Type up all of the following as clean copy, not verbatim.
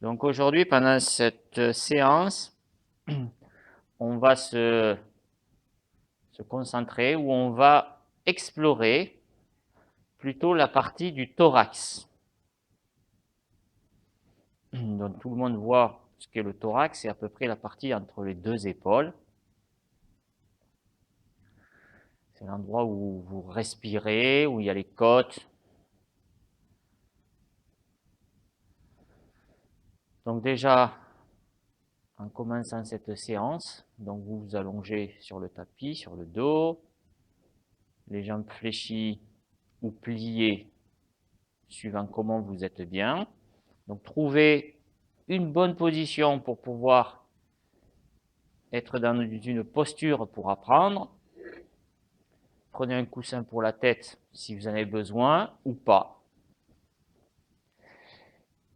Donc aujourd'hui, pendant cette séance, on va se concentrer ou on va explorer plutôt la partie du thorax. Donc tout le monde voit ce qu'est le thorax, c'est à peu près la partie entre les deux épaules. C'est l'endroit où vous respirez, où il y a les côtes. Donc déjà, en commençant cette séance, donc vous vous allongez sur le tapis, sur le dos, les jambes fléchies ou pliées suivant comment vous êtes bien. Donc trouvez une bonne position pour pouvoir être dans une posture pour apprendre. Prenez un coussin pour la tête si vous en avez besoin ou pas.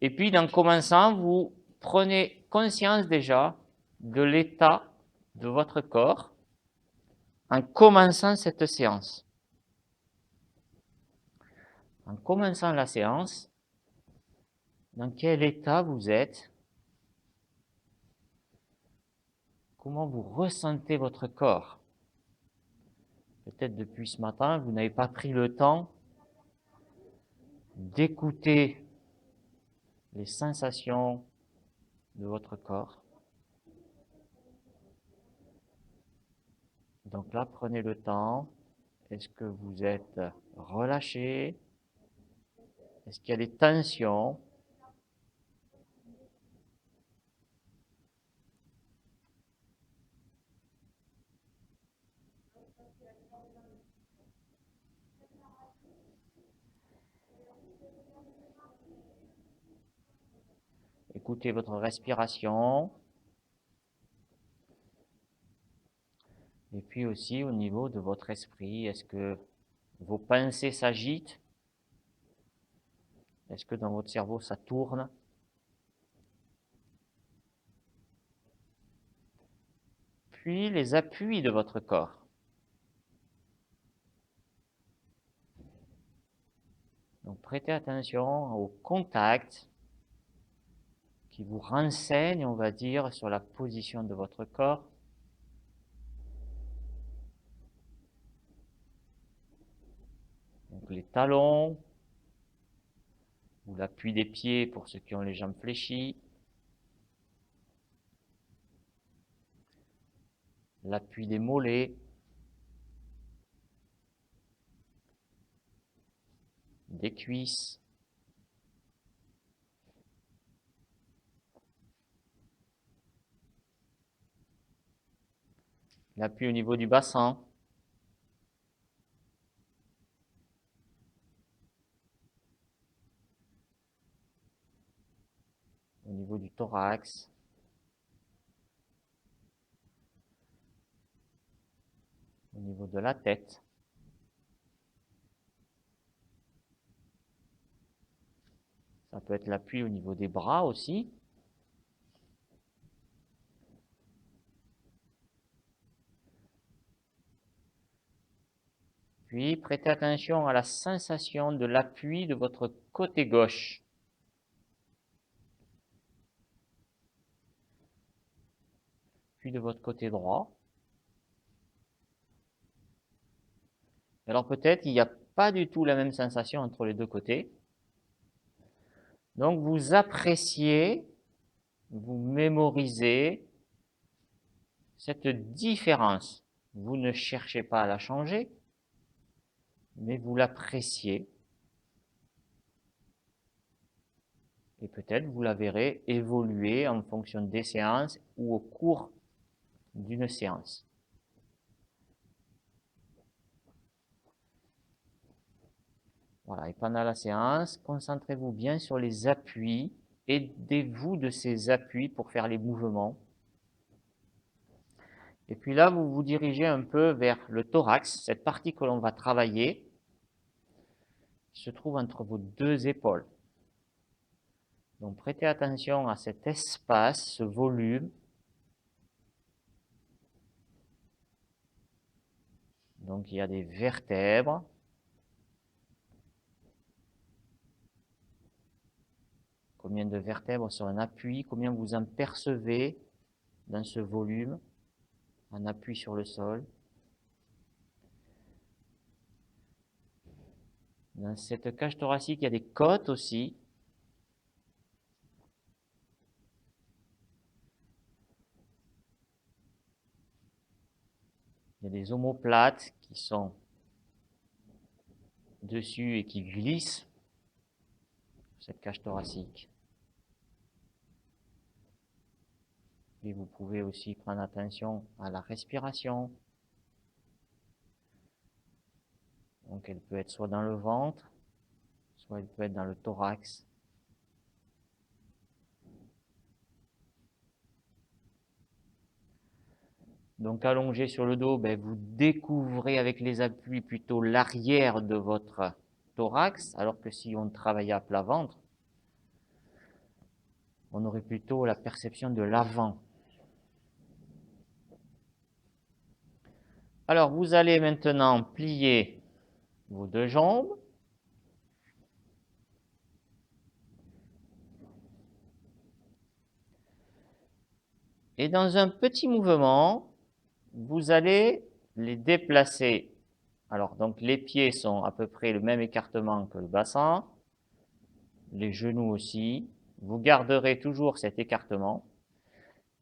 Et puis, en commençant, vous prenez conscience déjà de l'état de votre corps en commençant cette séance. En commençant la séance, dans quel état vous êtes? Comment vous ressentez votre corps? Peut-être depuis ce matin, vous n'avez pas pris le temps d'écouter les sensations de votre corps. Donc là, prenez le temps. Est-ce que vous êtes relâché? Est-ce qu'il y a des tensions? Écoutez votre respiration. Et puis aussi au niveau de votre esprit, est-ce que vos pensées s'agitent? Est-ce que dans votre cerveau ça tourne? Puis les appuis de votre corps. Donc prêtez attention au contact qui vous renseigne, on va dire, sur la position de votre corps. Donc les talons, ou l'appui des pieds pour ceux qui ont les jambes fléchies, l'appui des mollets, des cuisses, l'appui au niveau du bassin, au niveau du thorax, au niveau de la tête. Ça peut être l'appui au niveau des bras aussi. Puis prêtez attention à la sensation de l'appui de votre côté gauche. Puis de votre côté droit. Alors peut-être il n'y a pas du tout la même sensation entre les deux côtés. Donc vous appréciez, vous mémorisez cette différence. Vous ne cherchez pas à la changer, mais vous l'appréciez. Et peut-être vous la verrez évoluer en fonction des séances ou au cours d'une séance. Voilà, et pendant la séance, concentrez-vous bien sur les appuis. Aidez-vous de ces appuis pour faire les mouvements. Et puis là, vous vous dirigez un peu vers le thorax, cette partie que l'on va travailler, qui se trouve entre vos deux épaules. Donc prêtez attention à cet espace, ce volume. Donc il y a des vertèbres. combien de vertèbres sur un appui, combien vous en percevez dans ce volume, un appui sur le sol. Dans cette cage thoracique, il y a des côtes aussi. Il y a des omoplates qui sont dessus et qui glissent sur cette cage thoracique. Et vous pouvez aussi prendre attention à la respiration. Donc elle peut être soit dans le ventre, soit elle peut être dans le thorax. Donc allongé sur le dos, vous découvrez avec les appuis plutôt l'arrière de votre thorax, alors que si on travaillait à plat ventre, on aurait plutôt la perception de l'avant. Alors vous allez maintenant plier vos deux jambes. Et dans un petit mouvement, vous allez les déplacer. Alors, donc les pieds sont à peu près le même écartement que le bassin, les genoux aussi. Vous garderez toujours cet écartement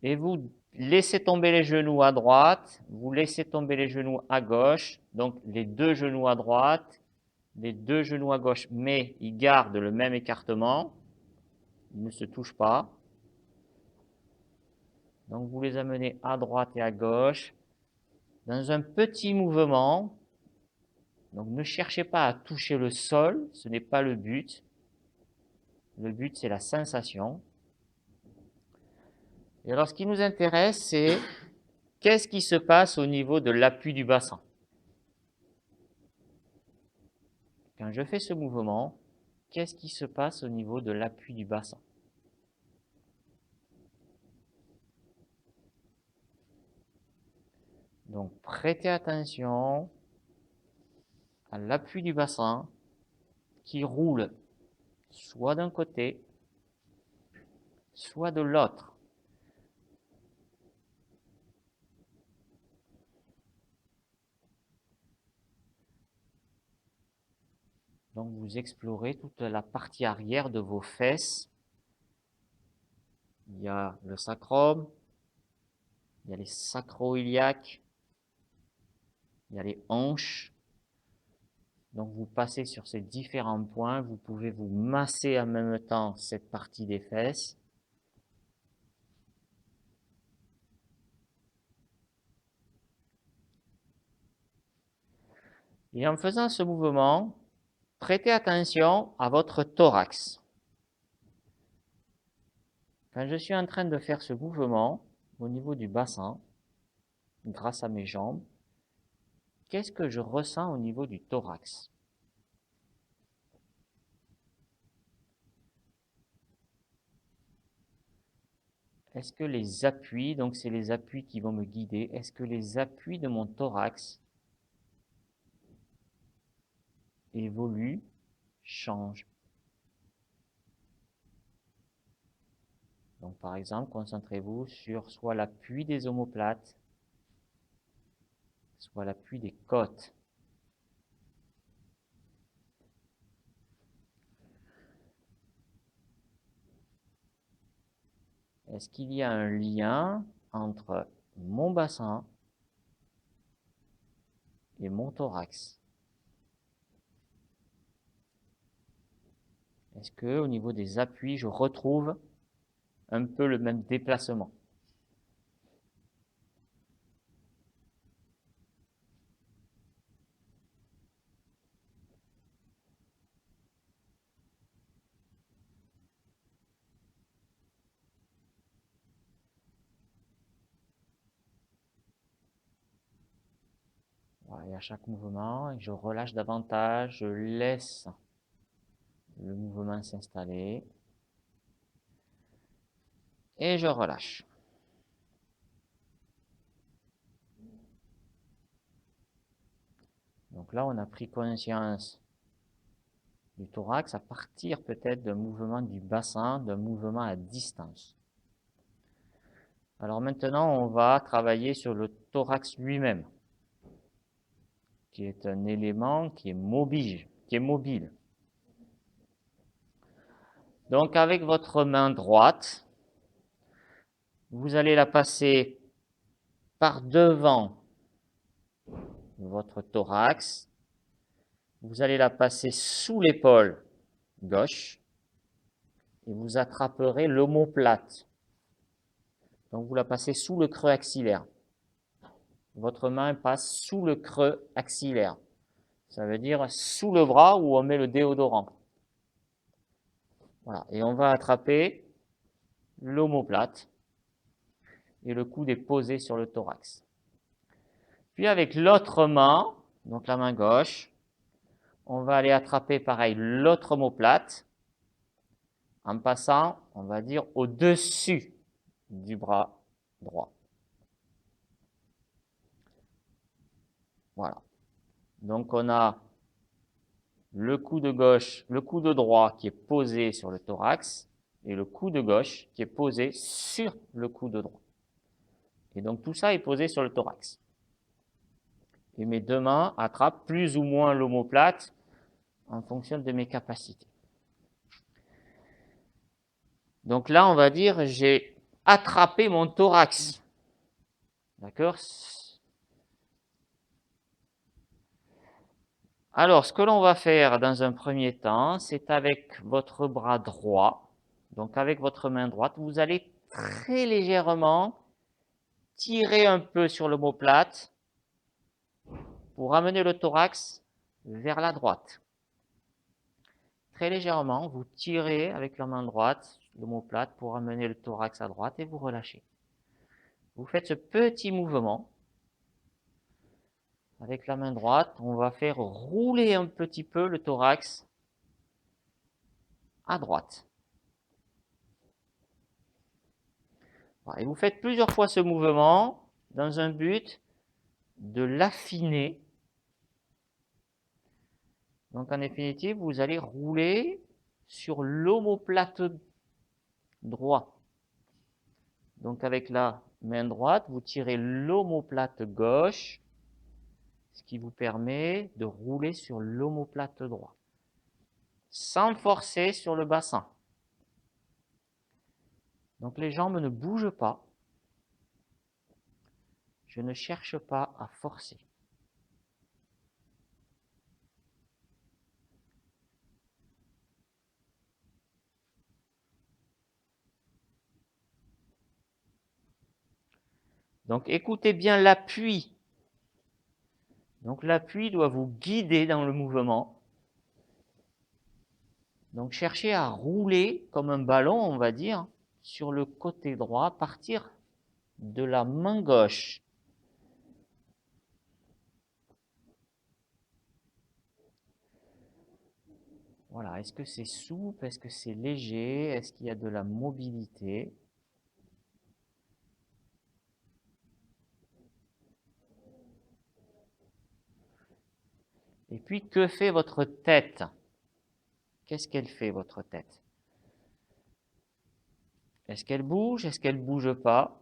et vous laissez tomber les genoux à droite, vous laissez tomber les genoux à gauche, donc les deux genoux à droite, les deux genoux à gauche, mais ils gardent le même écartement, ils ne se touchent pas. Donc vous les amenez à droite et à gauche dans un petit mouvement. Donc ne cherchez pas à toucher le sol, ce n'est pas le but. Le but, c'est la sensation. Et alors ce qui nous intéresse, c'est qu'est-ce qui se passe au niveau de l'appui du bassin. Quand je fais ce mouvement, qu'est-ce qui se passe au niveau de l'appui du bassin? Donc prêtez attention à l'appui du bassin qui roule soit d'un côté, soit de l'autre. Donc vous explorez toute la partie arrière de vos fesses. Il y a le sacrum, il y a les sacro-iliaques, il y a les hanches. Donc vous passez sur ces différents points, vous pouvez vous masser en même temps cette partie des fesses. Et en faisant ce mouvement, prêtez attention à votre thorax. Quand je suis en train de faire ce mouvement au niveau du bassin, grâce à mes jambes, qu'est-ce que je ressens au niveau du thorax? Est-ce que les appuis, donc c'est les appuis qui vont me guider, est-ce que les appuis de mon thorax évoluent, changent? Donc par exemple, concentrez-vous sur soit l'appui des omoplates, soit l'appui des côtes. Est-ce qu'il y a un lien entre mon bassin et mon thorax? Est-ce que au niveau des appuis, je retrouve un peu le même déplacement? Voilà, et à chaque mouvement, je relâche davantage, je laisse le mouvement s'installer et je relâche. Donc là, on a pris conscience du thorax à partir peut-être d'un mouvement du bassin, d'un mouvement à distance. Alors maintenant, on va travailler sur le thorax lui-même, qui est un élément qui est mobile. Donc avec votre main droite, vous allez la passer par devant votre thorax. Vous allez la passer sous l'épaule gauche et vous attraperez l'omoplate. Donc vous la passez sous le creux axillaire. Votre main passe sous le creux axillaire. Ça veut dire sous le bras où on met le déodorant. Voilà. Et on va attraper l'omoplate et le coude est posé sur le thorax. Puis avec l'autre main, donc la main gauche, on va aller attraper pareil l'autre omoplate en passant, on va dire, au-dessus du bras droit. Voilà. Donc on a le coude gauche, le coude droit qui est posé sur le thorax et le coude gauche qui est posé sur le coude droit. Et donc tout ça est posé sur le thorax. Et mes deux mains attrapent plus ou moins l'omoplate en fonction de mes capacités. Donc là, on va dire, j'ai attrapé mon thorax. D'accord? Alors, ce que l'on va faire dans un premier temps, c'est avec votre bras droit, donc avec votre main droite, vous allez très légèrement tirer un peu sur l'omoplate pour amener le thorax vers la droite. Très légèrement, vous tirez avec la main droite l'omoplate pour amener le thorax à droite et vous relâchez. Vous faites ce petit mouvement. Avec la main droite, on va faire rouler un petit peu le thorax à droite. Et vous faites plusieurs fois ce mouvement dans un but de l'affiner. Donc en définitive, vous allez rouler sur l'omoplate droit. Donc avec la main droite, vous tirez l'omoplate gauche, ce qui vous permet de rouler sur l'omoplate droit, sans forcer sur le bassin. Donc les jambes ne bougent pas. Je ne cherche pas à forcer. Donc écoutez bien l'appui. Donc l'appui doit vous guider dans le mouvement. Donc cherchez à rouler comme un ballon, on va dire, sur le côté droit, à partir de la main gauche. Voilà, est-ce que c'est souple, est-ce que c'est léger, est-ce qu'il y a de la mobilité? Et puis, que fait votre tête? Qu'est-ce qu'elle fait, votre tête? Est-ce qu'elle bouge? Est-ce qu'elle ne bouge pas?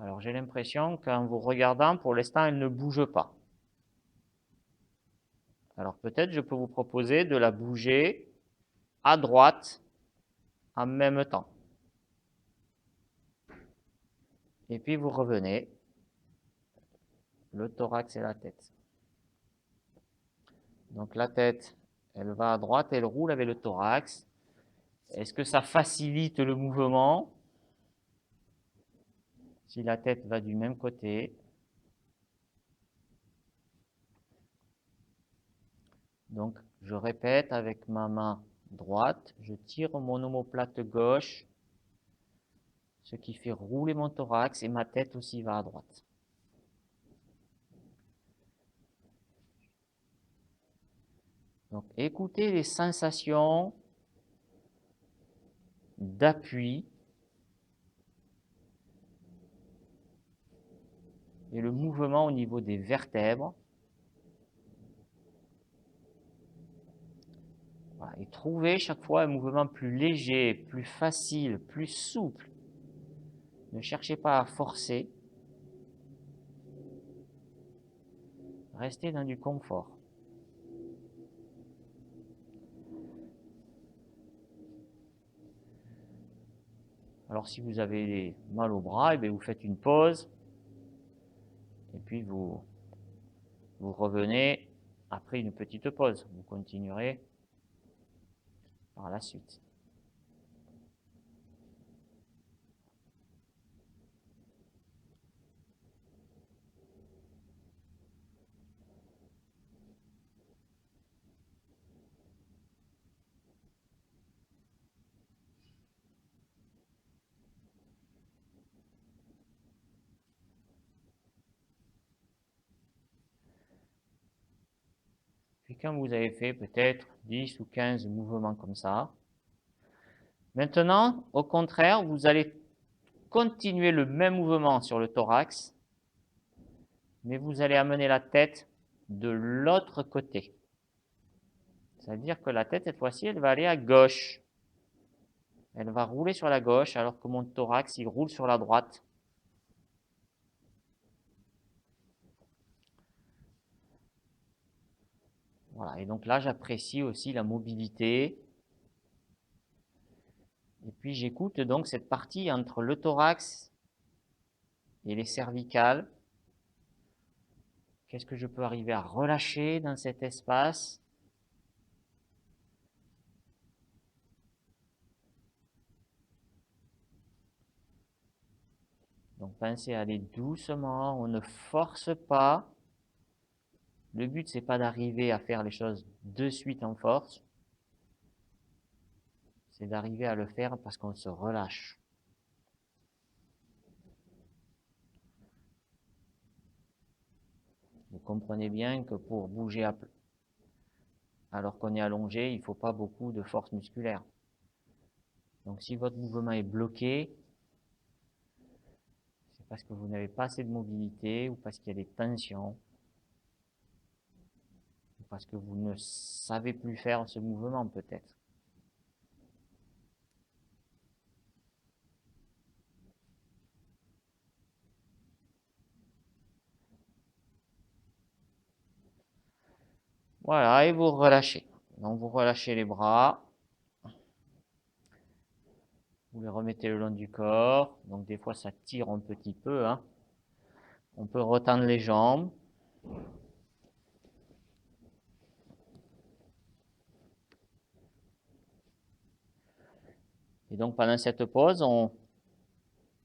Alors, j'ai l'impression qu'en vous regardant, pour l'instant, elle ne bouge pas. Alors, peut-être je peux vous proposer de la bouger à droite en même temps. Et puis, vous revenez, le thorax et la tête. Donc, la tête, elle va à droite, elle roule avec le thorax. Est-ce que ça facilite le mouvement? Si la tête va du même côté. Donc, je répète avec ma main droite, je tire mon omoplate gauche, ce qui fait rouler mon thorax et ma tête aussi va à droite. Donc, écoutez les sensations d'appui et le mouvement au niveau des vertèbres. Et trouvez chaque fois un mouvement plus léger, plus facile, plus souple. Ne cherchez pas à forcer. Restez dans du confort. Alors si vous avez mal au bras, eh bien, vous faites une pause. Et puis vous revenez après une petite pause. Vous continuerez par la suite. Puis quand vous avez fait peut-être 10 ou 15 mouvements comme ça, maintenant, au contraire, vous allez continuer le même mouvement sur le thorax, mais vous allez amener la tête de l'autre côté. C'est-à-dire que la tête, cette fois-ci, elle va aller à gauche. Elle va rouler sur la gauche, alors que mon thorax, il roule sur la droite. Voilà, et donc là, j'apprécie aussi la mobilité. Et puis j'écoute donc cette partie entre le thorax et les cervicales. Qu'est-ce que je peux arriver à relâcher dans cet espace? Donc pensez à aller doucement, on ne force pas. Le but, c'est pas d'arriver à faire les choses de suite en force. C'est d'arriver à le faire parce qu'on se relâche. Vous comprenez bien que pour bouger alors qu'on est allongé, il ne faut pas beaucoup de force musculaire. Donc si votre mouvement est bloqué, c'est parce que vous n'avez pas assez de mobilité ou parce qu'il y a des tensions ou parce que vous ne savez plus faire ce mouvement peut-être. Voilà, et vous relâchez. Donc vous relâchez les bras. Vous les remettez le long du corps. Donc des fois ça tire un petit peu, hein. On peut retendre les jambes. Et donc pendant cette pause, on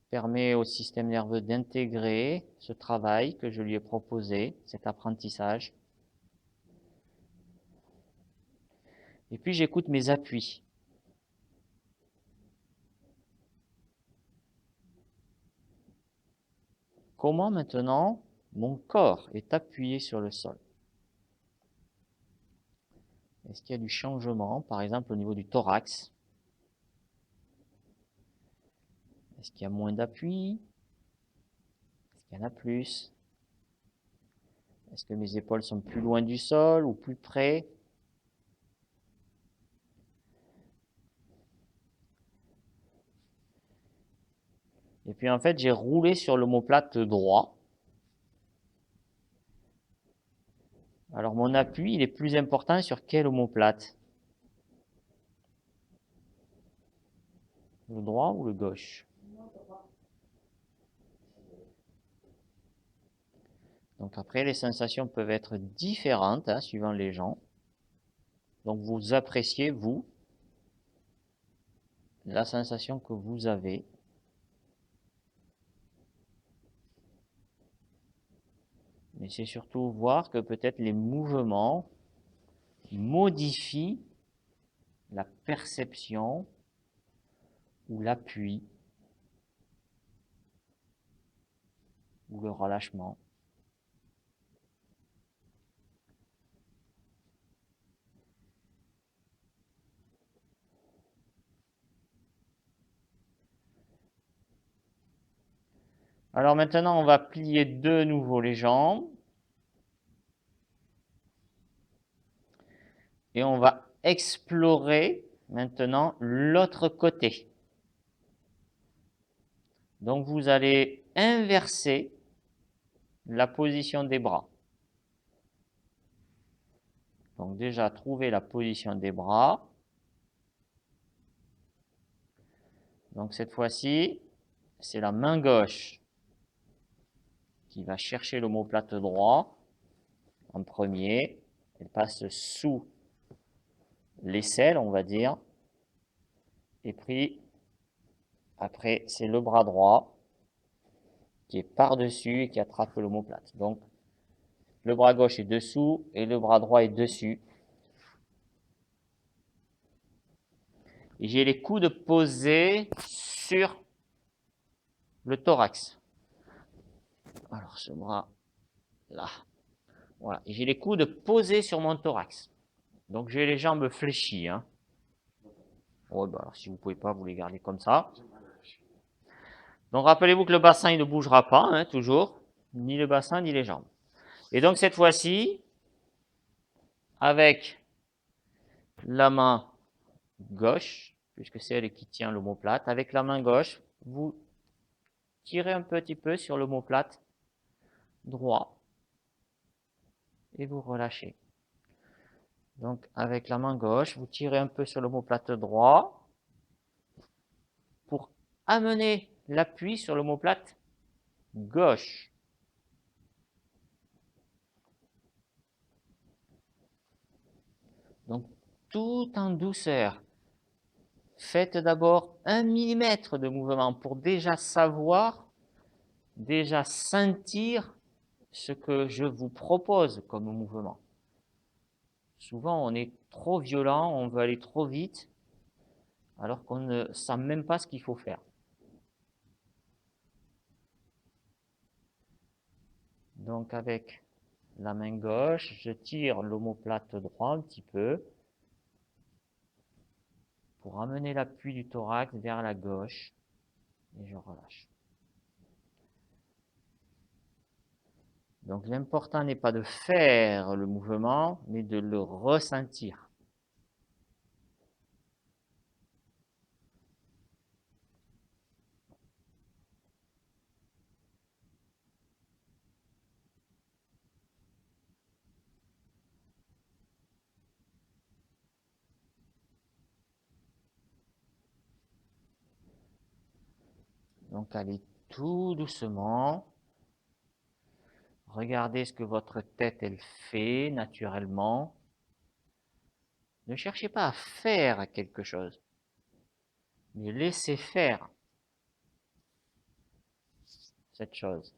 permet au système nerveux d'intégrer ce travail que je lui ai proposé, cet apprentissage. Et puis j'écoute mes appuis. Comment maintenant mon corps est appuyé sur le sol? Est-ce qu'il y a du changement, par exemple au niveau du thorax? Est-ce qu'il y a moins d'appui? Est-ce qu'il y en a plus? Est-ce que mes épaules sont plus loin du sol ou plus près? Et puis en fait, j'ai roulé sur l'omoplate droit. Alors mon appui, il est plus important sur quelle omoplate? Le droit ou le gauche? Donc après, les sensations peuvent être différentes, hein, suivant les gens. Donc vous appréciez, vous, la sensation que vous avez. Mais c'est surtout voir que peut-être les mouvements modifient la perception ou l'appui ou le relâchement. Alors maintenant, on va plier de nouveau les jambes. Et on va explorer maintenant l'autre côté. Donc vous allez inverser la position des bras. Donc déjà, trouver la position des bras. Donc cette fois-ci, c'est la main gauche qui va chercher l'omoplate droit en premier. Elle passe sous l'aisselle, on va dire. Et puis, après, c'est le bras droit qui est par-dessus et qui attrape l'omoplate. Donc, le bras gauche est dessous et le bras droit est dessus. Et j'ai les coudes posés sur le thorax. Alors, ce bras là. Voilà. Et j'ai les coudes posés sur mon thorax. Donc, j'ai les jambes fléchies. Hein. Ouais, bah alors, si vous ne pouvez pas, vous les gardez comme ça. Donc, rappelez-vous que le bassin, il ne bougera pas, hein, toujours. Ni le bassin, ni les jambes. Et donc, cette fois-ci, avec la main gauche, puisque c'est elle qui tient l'omoplate, avec la main gauche, vous tirez un petit peu sur l'omoplate droit et vous relâchez. Donc, avec la main gauche, vous tirez un peu sur l'omoplate droit pour amener l'appui sur l'omoplate gauche. Donc, tout en douceur. Faites d'abord 1 mm de mouvement pour déjà savoir, déjà sentir ce que je vous propose comme mouvement. Souvent, on est trop violent, on veut aller trop vite, alors qu'on ne sait même pas ce qu'il faut faire. Donc, avec la main gauche, je tire l'omoplate droit un petit peu pour amener l'appui du thorax vers la gauche et je relâche. Donc, l'important n'est pas de faire le mouvement, mais de le ressentir. Donc, allez tout doucement. Regardez ce que votre tête, elle fait naturellement. Ne cherchez pas à faire quelque chose, mais laissez faire cette chose.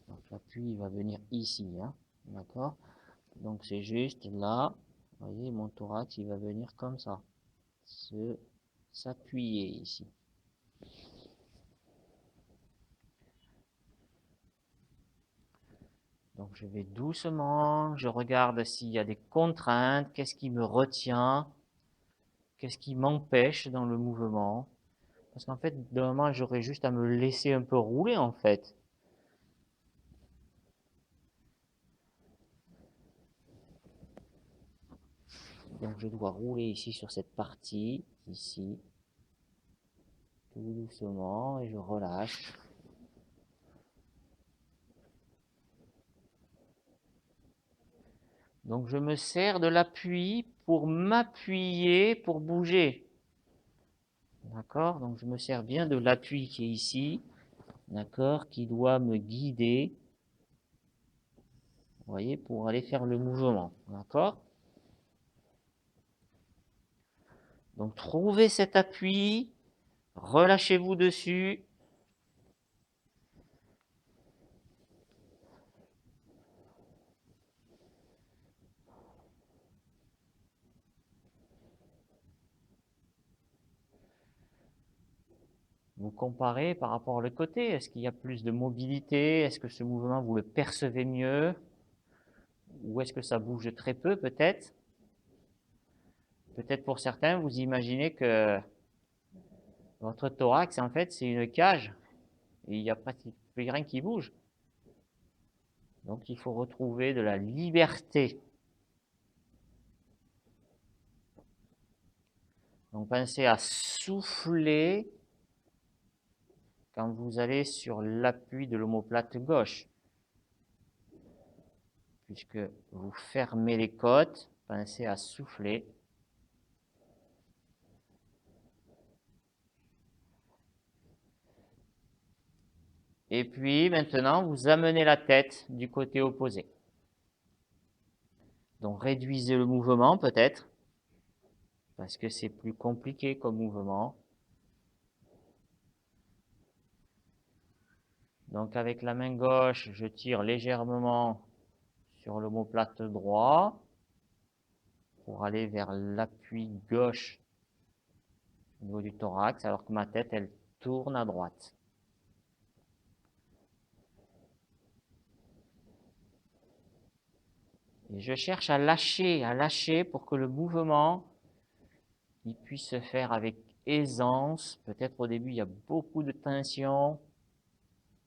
Donc, l'appui va venir ici, hein, d'accord? Donc, c'est juste là. Vous voyez, mon thorax, il va venir comme ça. S'appuyer ici. Donc je vais doucement, je regarde s'il y a des contraintes, qu'est-ce qui me retient, qu'est-ce qui m'empêche dans le mouvement. Parce qu'en fait, d'un moment, j'aurais juste à me laisser un peu rouler en fait. Donc je dois rouler ici sur cette partie, ici, tout doucement, et je relâche. Donc je me sers de l'appui pour m'appuyer, pour bouger. D'accord? Donc je me sers bien de l'appui qui est ici, d'accord, qui doit me guider, vous voyez, pour aller faire le mouvement. D'accord? Donc trouvez cet appui, relâchez-vous dessus. Vous comparez par rapport au côté. Est-ce qu'il y a plus de mobilité? Est-ce que ce mouvement, vous le percevez mieux? Ou est-ce que ça bouge très peu peut-être? Peut-être pour certains, vous imaginez que votre thorax, en fait, c'est une cage et il n'y a pratiquement rien qui bouge. Donc il faut retrouver de la liberté. Donc pensez à souffler quand vous allez sur l'appui de l'omoplate gauche. Puisque vous fermez les côtes, pensez à souffler. Et puis maintenant, vous amenez la tête du côté opposé. Donc réduisez le mouvement peut-être, parce que c'est plus compliqué comme mouvement. Donc avec la main gauche, je tire légèrement sur l'omoplate droit pour aller vers l'appui gauche au niveau du thorax, alors que ma tête, elle tourne à droite. Et je cherche à lâcher pour que le mouvement il puisse se faire avec aisance. Peut-être au début, il y a beaucoup de tension.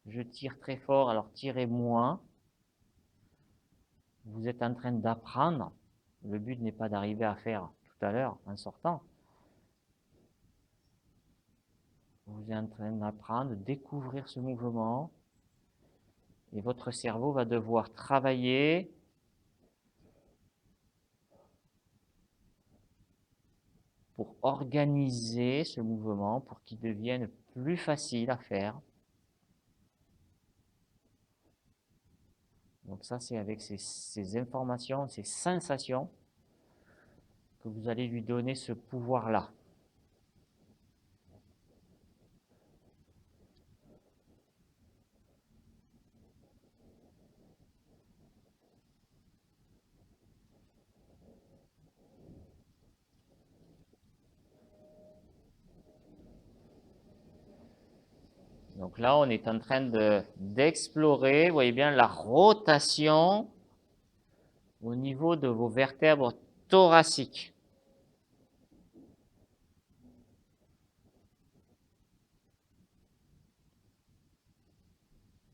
Je tire très fort, alors tirez moins. Vous êtes en train d'apprendre. Le but n'est pas d'arriver à faire tout à l'heure en sortant. Vous êtes en train d'apprendre, de découvrir ce mouvement. Et votre cerveau va devoir travailler pour organiser ce mouvement, pour qu'il devienne plus facile à faire. Donc ça, c'est avec ces informations, ces sensations que vous allez lui donner ce pouvoir-là. Donc là, on est en train d'explorer, vous voyez bien, la rotation au niveau de vos vertèbres thoraciques.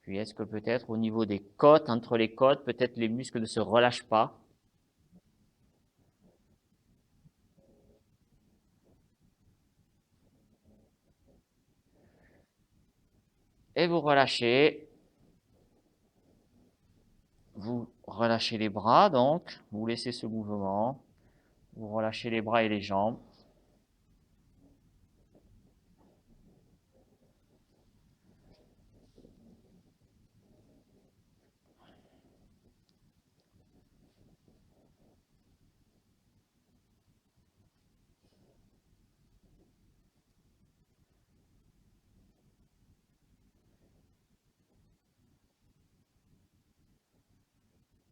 Puis est-ce que peut-être au niveau des côtes, entre les côtes, peut-être les muscles ne se relâchent pas. Et vous relâchez. Vous relâchez les bras, donc, vous laissez ce mouvement. Vous relâchez les bras et les jambes.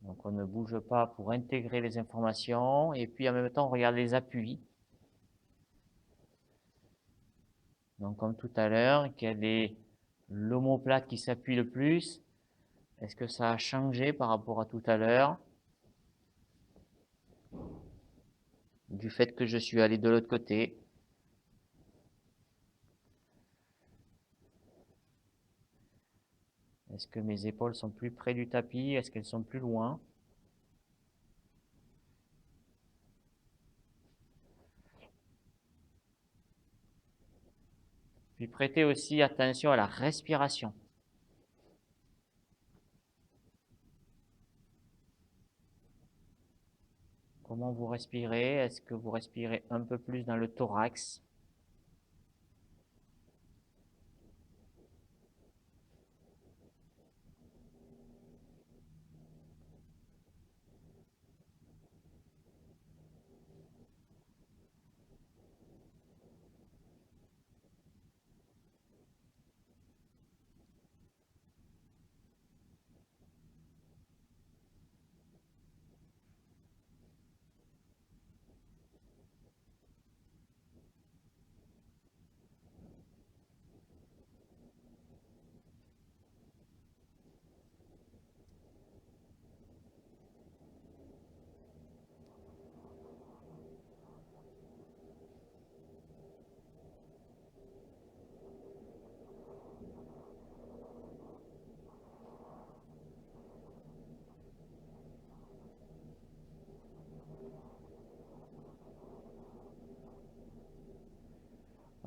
Donc on ne bouge pas pour intégrer les informations. Et puis en même temps, on regarde les appuis. Donc comme tout à l'heure, quel est l'omoplate qui s'appuie le plus? Est-ce que ça a changé par rapport à tout à l'heure? Du fait que je suis allé de l'autre côté. Est-ce que mes épaules sont plus près du tapis? Est-ce qu'elles sont plus loin? Puis prêtez aussi attention à la respiration. Comment vous respirez? Est-ce que vous respirez un peu plus dans le thorax?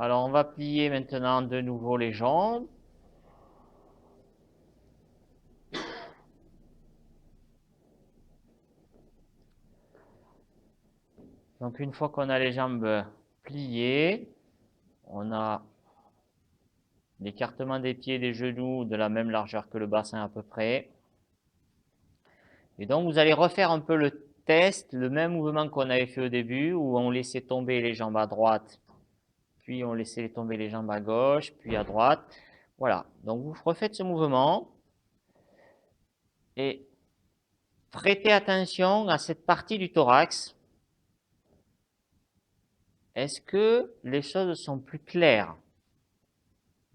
Alors, on va plier maintenant de nouveau les jambes. Donc, une fois qu'on a les jambes pliées, on a l'écartement des pieds et des genoux de la même largeur que le bassin à peu près. Et donc, vous allez refaire un peu le test, le même mouvement qu'on avait fait au début, où on laissait tomber les jambes à droite, puis on laissait tomber les jambes à gauche, puis à droite. Voilà, donc vous refaites ce mouvement et prêtez attention à cette partie du thorax. Est-ce que les choses sont plus claires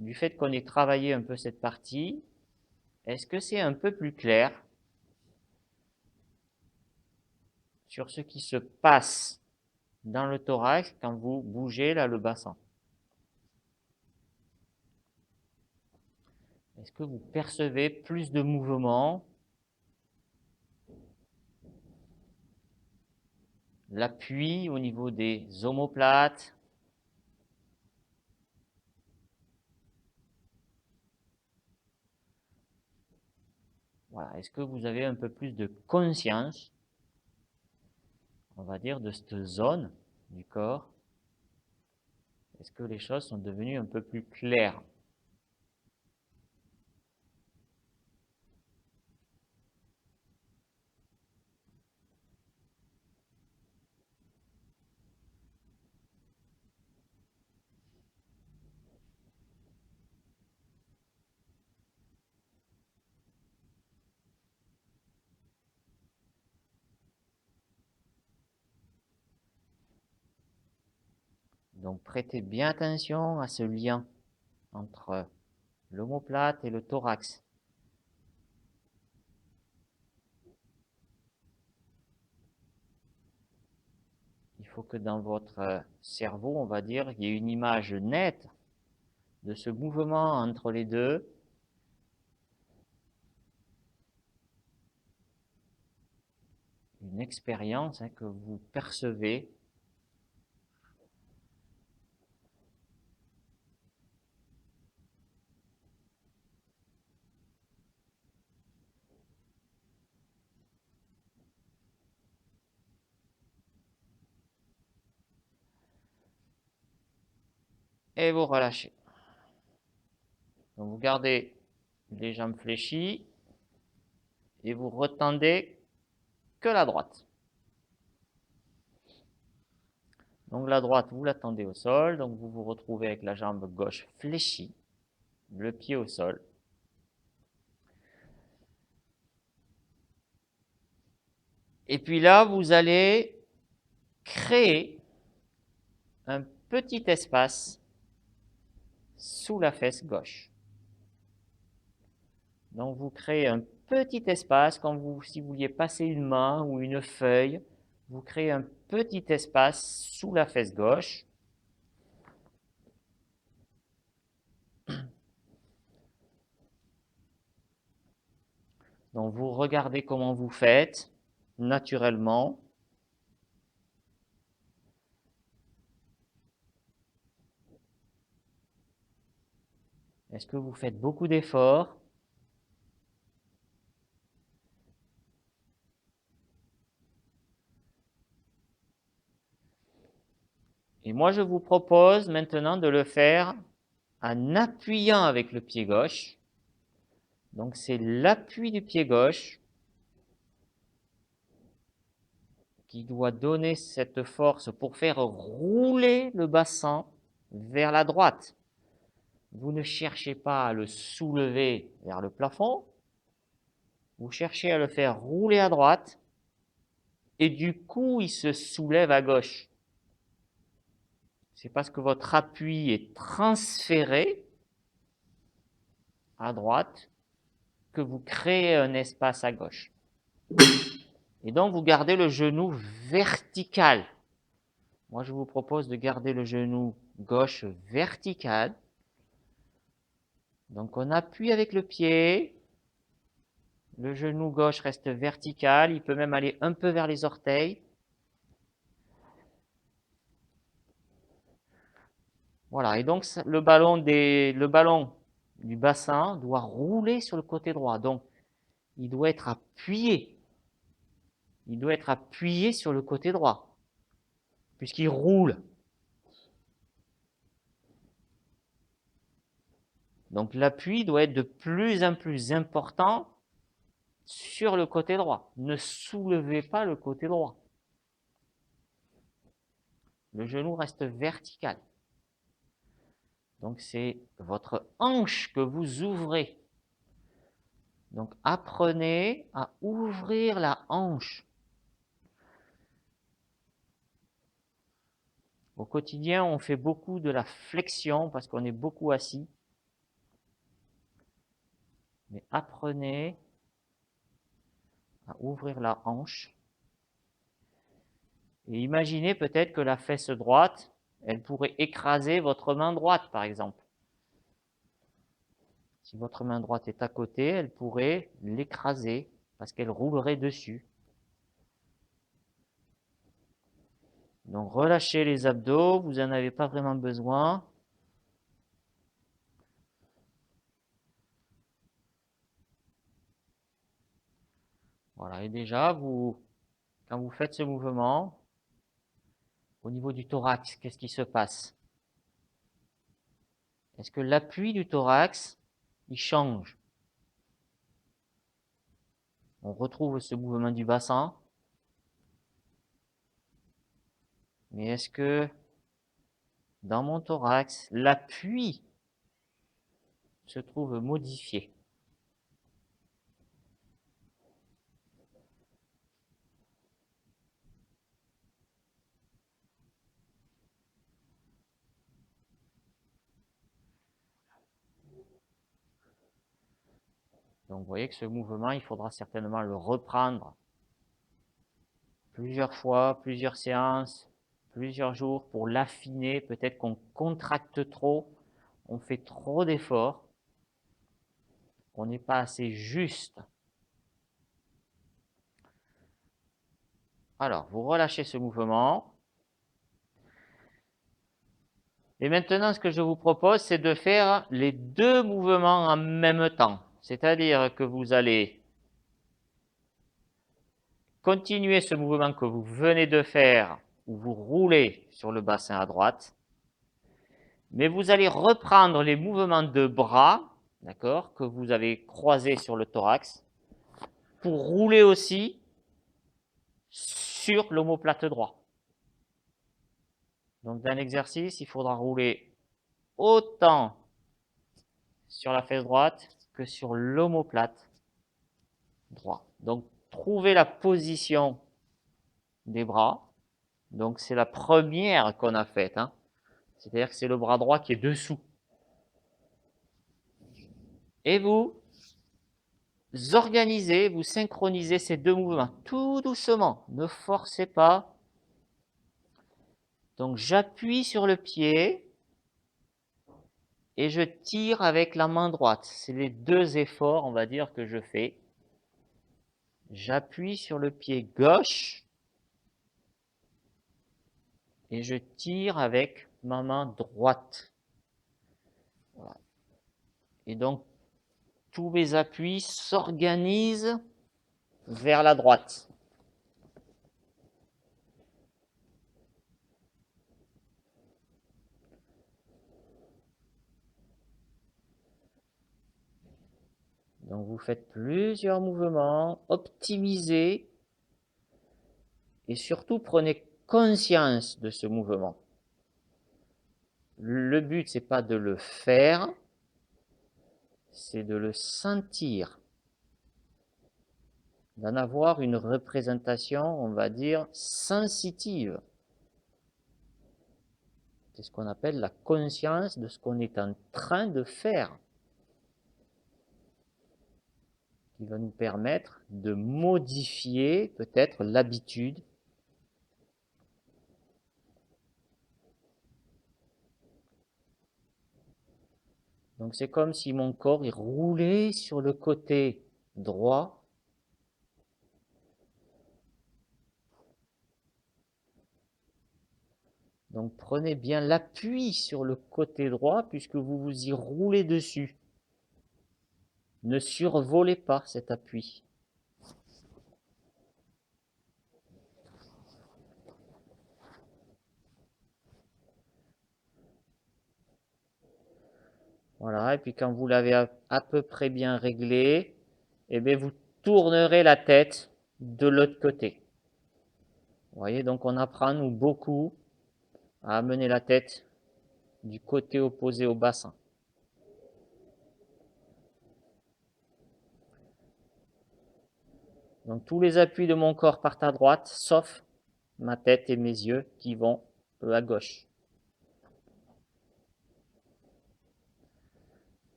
du fait qu'on ait travaillé un peu cette partie? Est-ce que c'est un peu plus clair sur ce qui se passe dans le thorax quand vous bougez là le bassin? Est-ce que vous percevez plus de mouvement? L'appui au niveau des omoplates? Voilà. Est-ce que vous avez un peu plus de conscience, on va dire, de cette zone du corps? Est-ce que les choses sont devenues un peu plus claires? Donc prêtez bien attention à ce lien entre l'omoplate et le thorax. Il faut que dans votre cerveau, on va dire, il y ait une image nette de ce mouvement entre les deux. Une expérience que vous percevez. Et vous relâchez. Donc vous gardez les jambes fléchies et vous retendez que la droite. Donc la droite, vous la tendez au sol, donc vous vous retrouvez avec la jambe gauche fléchie, le pied au sol. Et puis là, vous allez créer un petit espace sous la fesse gauche. Donc vous créez un petit espace, si vous vouliez passer une main ou une feuille, vous créez un petit espace sous la fesse gauche. Donc vous regardez comment vous faites naturellement. Est-ce que vous faites beaucoup d'efforts? Et moi, je vous propose maintenant de le faire en appuyant avec le pied gauche. Donc c'est l'appui du pied gauche qui doit donner cette force pour faire rouler le bassin vers la droite. Vous ne cherchez pas à le soulever vers le plafond, vous cherchez à le faire rouler à droite, et du coup, il se soulève à gauche. C'est parce que votre appui est transféré à droite que vous créez un espace à gauche. Et donc, vous gardez le genou vertical. Moi, je vous propose de garder le genou gauche vertical. Donc, on appuie avec le pied. Le genou gauche reste vertical. Il peut même aller un peu vers les orteils. Voilà, et donc le ballon du bassin doit rouler sur le côté droit. Donc, il doit être appuyé. Il doit être appuyé sur le côté droit, puisqu'il roule. Donc, l'appui doit être de plus en plus important sur le côté droit. Ne soulevez pas le côté droit. Le genou reste vertical. Donc, c'est votre hanche que vous ouvrez. Donc, apprenez à ouvrir la hanche. Au quotidien, on fait beaucoup de la flexion parce qu'on est beaucoup assis. Mais apprenez à ouvrir la hanche. Et imaginez peut-être que la fesse droite, elle pourrait écraser votre main droite, par exemple. Si votre main droite est à côté, elle pourrait l'écraser parce qu'elle roulerait dessus. Donc relâchez les abdos, vous n'en avez pas vraiment besoin. Voilà, et déjà, quand vous faites ce mouvement, au niveau du thorax, qu'est-ce qui se passe? Est-ce que l'appui du thorax, il change? On retrouve ce mouvement du bassin. Mais est-ce que dans mon thorax, l'appui se trouve modifié? Donc vous voyez que ce mouvement, il faudra certainement le reprendre plusieurs fois, plusieurs séances, plusieurs jours pour l'affiner. Peut-être qu'on contracte trop, on fait trop d'efforts, on n'est pas assez juste. Alors, vous relâchez ce mouvement. Et maintenant, ce que je vous propose, c'est de faire les deux mouvements en même temps. C'est-à-dire que vous allez continuez ce mouvement que vous venez de faire, où vous roulez sur le bassin à droite, mais vous allez reprendre les mouvements de bras, d'accord, que vous avez croisés sur le thorax, pour rouler aussi sur l'omoplate droit. Donc dans l'exercice, il faudra rouler autant sur la fesse droite que sur l'omoplate droit. Donc trouvez la position des bras. Donc c'est la première qu'on a faite, hein. C'est-à-dire que c'est le bras droit qui est dessous. Et vous organisez, vous synchronisez ces deux mouvements tout doucement. Ne forcez pas. Donc j'appuie sur le pied et je tire avec la main droite. C'est les deux efforts, on va dire, que je fais. J'appuie sur le pied gauche et je tire avec ma main droite. Voilà. Et donc, tous mes appuis s'organisent vers la droite. Donc vous faites plusieurs mouvements, optimisez et surtout prenez conscience de ce mouvement. Le but, c'est pas de le faire, c'est de le sentir, d'en avoir une représentation, on va dire, sensitive. C'est ce qu'on appelle la conscience de ce qu'on est en train de faire, qui va nous permettre de modifier peut-être l'habitude. Donc c'est comme si mon corps est roulé sur le côté droit. Donc prenez bien l'appui sur le côté droit puisque vous vous y roulez dessus. Ne survolez pas cet appui. Voilà, et puis quand vous l'avez à peu près bien réglé, eh bien vous tournerez la tête de l'autre côté. Vous voyez, donc on apprend, nous, beaucoup à amener la tête du côté opposé au bassin. Donc tous les appuis de mon corps partent à droite, sauf ma tête et mes yeux qui vont à gauche.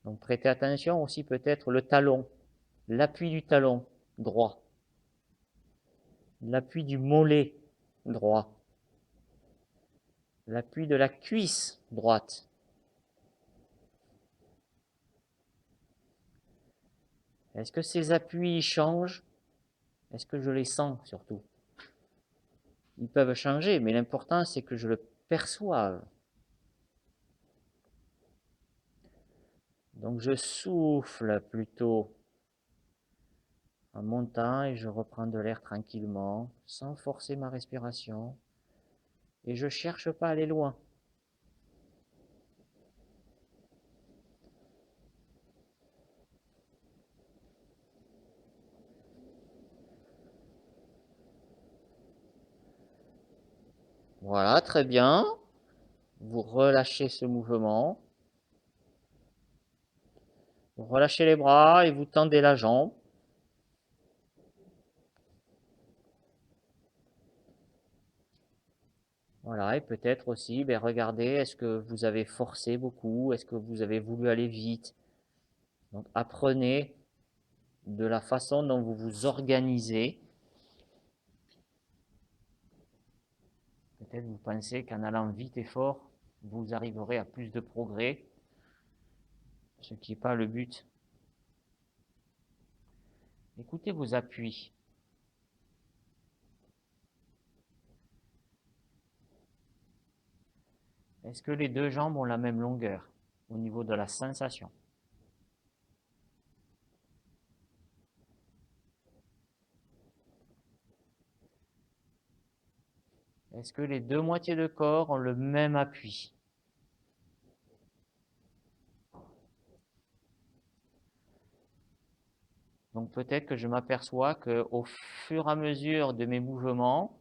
Donc prêtez attention aussi peut-être le talon, l'appui du talon droit, l'appui du mollet droit, l'appui de la cuisse droite. Est-ce que ces appuis changent? Est-ce que je les sens surtout? Ils peuvent changer, mais l'important c'est que je le perçoive. Donc je souffle plutôt en montant et je reprends de l'air tranquillement, sans forcer ma respiration. Et je ne cherche pas à aller loin. Voilà, très bien. Vous relâchez ce mouvement. Vous relâchez les bras et vous tendez la jambe. Voilà, et peut-être aussi, regardez, est-ce que vous avez forcé beaucoup? Est-ce que vous avez voulu aller vite? Donc apprenez de la façon dont vous vous organisez. Peut-être vous pensez qu'en allant vite et fort, vous arriverez à plus de progrès, ce qui n'est pas le but. Écoutez vos appuis. Est-ce que les deux jambes ont la même longueur au niveau de la sensation? Est-ce que les deux moitiés de corps ont le même appui? Donc peut-être que je m'aperçois qu'au fur et à mesure de mes mouvements,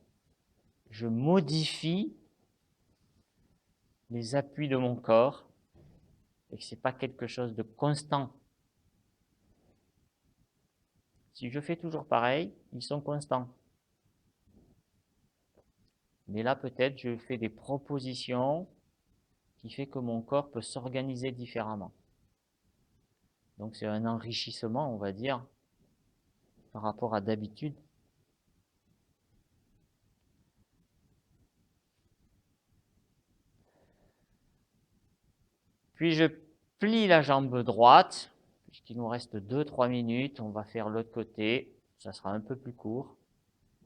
je modifie les appuis de mon corps et que ce n'est pas quelque chose de constant. Si je fais toujours pareil, ils sont constants. Mais là, peut-être, je fais des propositions qui fait que mon corps peut s'organiser différemment. Donc c'est un enrichissement, on va dire, par rapport à d'habitude. Puis je plie la jambe droite, puisqu'il nous reste 2-3 minutes, on va faire l'autre côté, ça sera un peu plus court.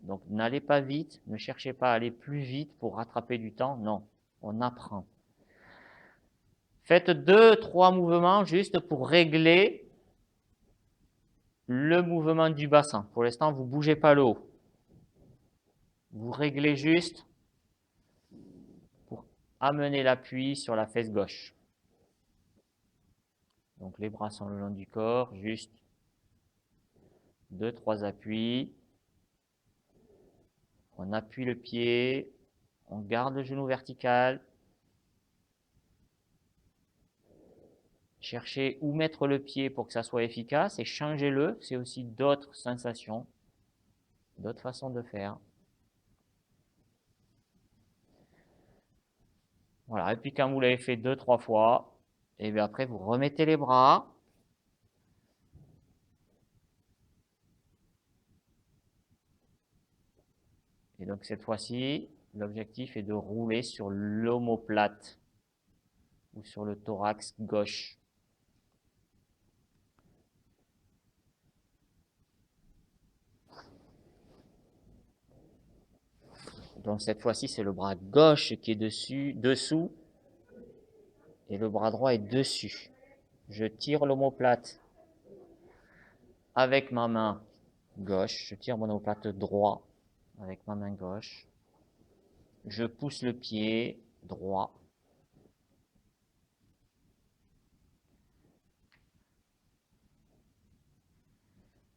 Donc n'allez pas vite, ne cherchez pas à aller plus vite pour rattraper du temps, non, on apprend. Faites 2-3 mouvements juste pour régler le mouvement du bassin. Pour l'instant, vous ne bougez pas le haut. Vous réglez juste pour amener l'appui sur la fesse gauche. Donc les bras sont le long du corps, juste 2-3 appuis. On appuie le pied, on garde le genou vertical. Cherchez où mettre le pied pour que ça soit efficace et changez-le. C'est aussi d'autres sensations, d'autres façons de faire. Voilà, et puis quand vous l'avez fait 2-3 fois, et bien après vous remettez les bras. Et donc cette fois-ci, l'objectif est de rouler sur l'omoplate ou sur le thorax gauche. Donc cette fois-ci, c'est le bras gauche qui est dessous, et le bras droit est dessus. Je tire l'omoplate avec ma main gauche, je tire mon omoplate droit avec ma main gauche. Je pousse le pied droit.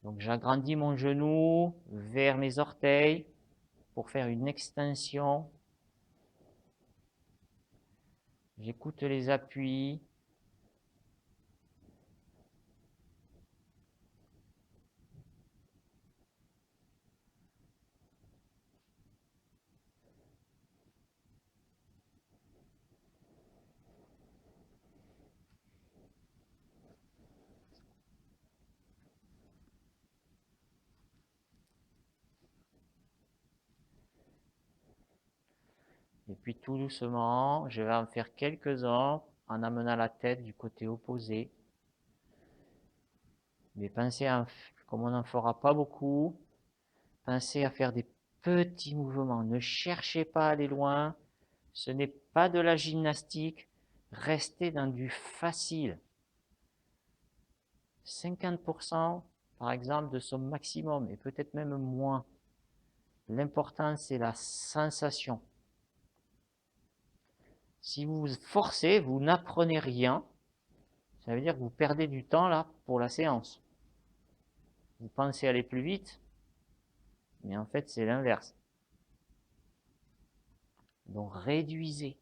Donc j'agrandis mon genou vers mes orteils pour faire une extension. J'écoute les appuis. Et puis tout doucement, je vais en faire quelques-uns en amenant la tête du côté opposé. Mais pensez à, comme on n'en fera pas beaucoup, pensez à faire des petits mouvements. Ne cherchez pas à aller loin. Ce n'est pas de la gymnastique. Restez dans du facile. 50% par exemple de son maximum et peut-être même moins. L'important c'est la sensation. Si vous vous forcez, vous n'apprenez rien. Ça veut dire que vous perdez du temps là pour la séance. Vous pensez aller plus vite, mais en fait c'est l'inverse. Donc réduisez.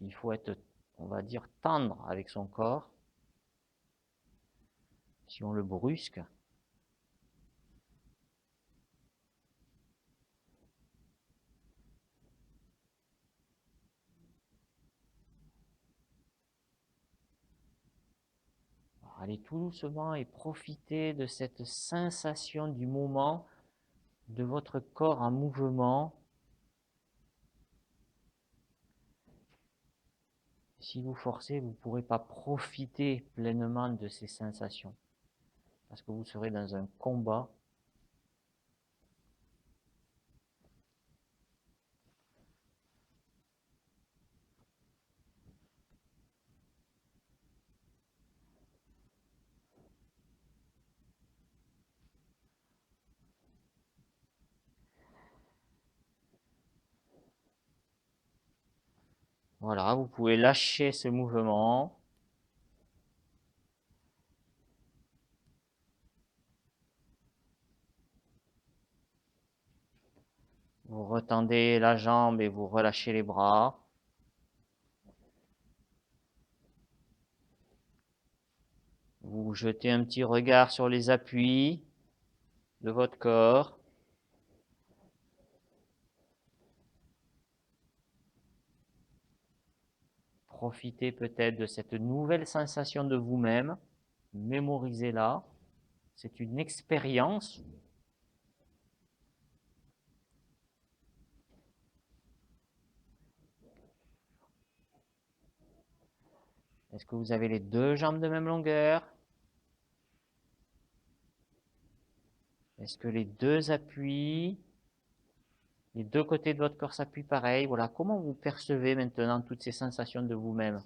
Il faut être, on va dire, tendre avec son corps. Si on le brusque, allez tout doucement et profitez de cette sensation du moment, de votre corps en mouvement. Si vous forcez, vous ne pourrez pas profiter pleinement de ces sensations, parce que vous serez dans un combat. Voilà, vous pouvez lâcher ce mouvement. Vous retendez la jambe et vous relâchez les bras. Vous jetez un petit regard sur les appuis de votre corps. Profitez peut-être de cette nouvelle sensation de vous-même. Mémorisez-la. C'est une expérience. Est-ce que vous avez les deux jambes de même longueur? Est-ce que les deux appuis, les deux côtés de votre corps s'appuient pareil? Voilà, comment vous percevez maintenant toutes ces sensations de vous-même?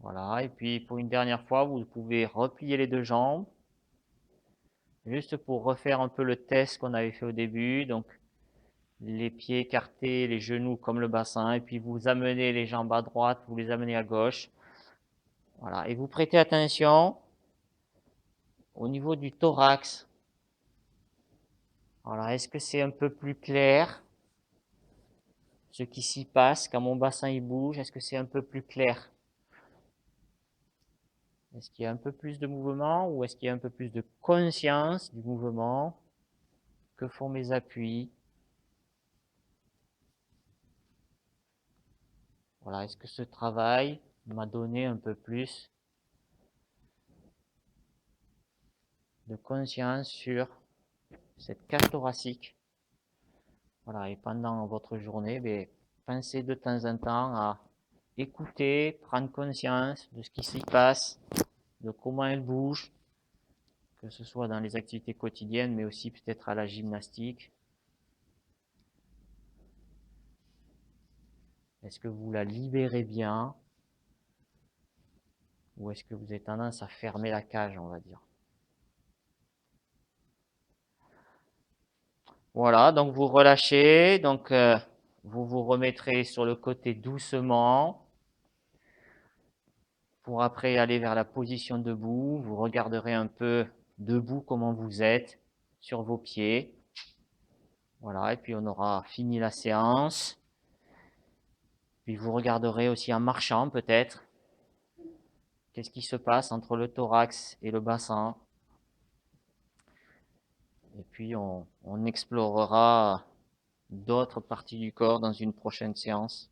Voilà, et puis pour une dernière fois, vous pouvez replier les deux jambes, juste pour refaire un peu le test qu'on avait fait au début. Donc, les pieds écartés, les genoux comme le bassin, et puis vous amenez les jambes à droite, vous les amenez à gauche. Voilà, et vous prêtez attention au niveau du thorax. Voilà, est-ce que c'est un peu plus clair ce qui s'y passe quand mon bassin il bouge? Est-ce que c'est un peu plus clair? Est-ce qu'il y a un peu plus de mouvement ou est-ce qu'il y a un peu plus de conscience du mouvement? Que font mes appuis? Voilà, est-ce que ce travail m'a donné un peu plus de conscience sur cette cage thoracique. Voilà, et pendant votre journée, pensez de temps en temps à écouter, prendre conscience de ce qui s'y passe, de comment elle bouge, que ce soit dans les activités quotidiennes, mais aussi peut-être à la gymnastique. Est-ce que vous la libérez bien? Ou est-ce que vous avez tendance à fermer la cage, on va dire? Voilà, donc vous relâchez, donc vous vous remettrez sur le côté doucement, pour après aller vers la position debout. Vous regarderez un peu debout comment vous êtes, sur vos pieds. Voilà, et puis on aura fini la séance. Puis vous regarderez aussi en marchant peut-être. Qu'est-ce qui se passe entre le thorax et le bassin? Et puis on explorera d'autres parties du corps dans une prochaine séance.